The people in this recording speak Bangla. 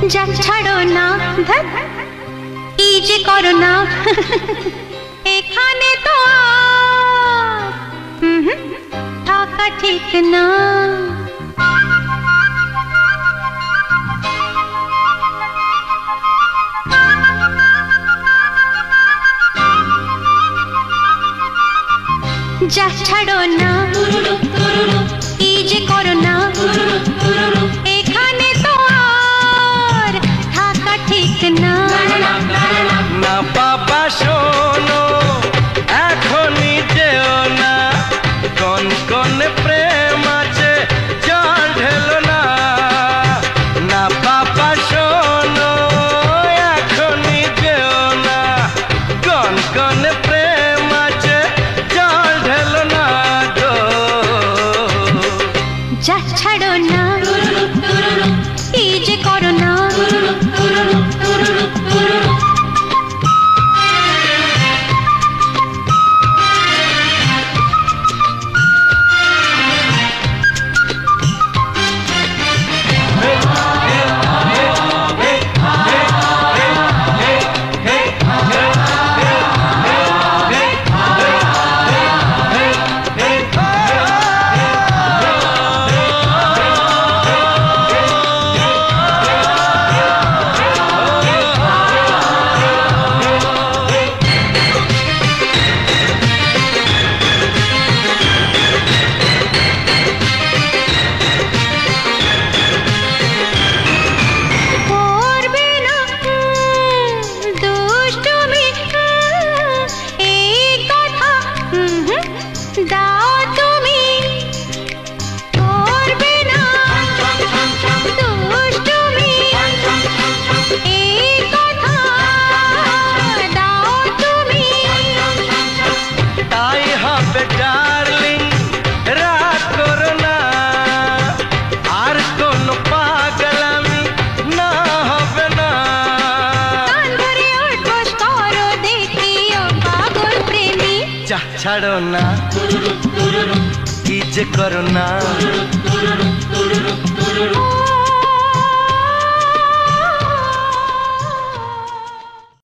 যা ছাড়ো না ধর কি যে করো না এখানে তো থাকা ঠিক না যা ছাড়ো না কি যে করো না এখানে তো আর থাকা ঠিক না না বাবা শোনো এখনই যেও না কোন কোন প্রেম আছে জল ঢেলো না না বাবা শোনো এখনই যেও না কোন কোন প্রেম আছে জল ঢেলো না গো যা ছাড়ো না কি যে করো না ছাড়ো না কি যে করো না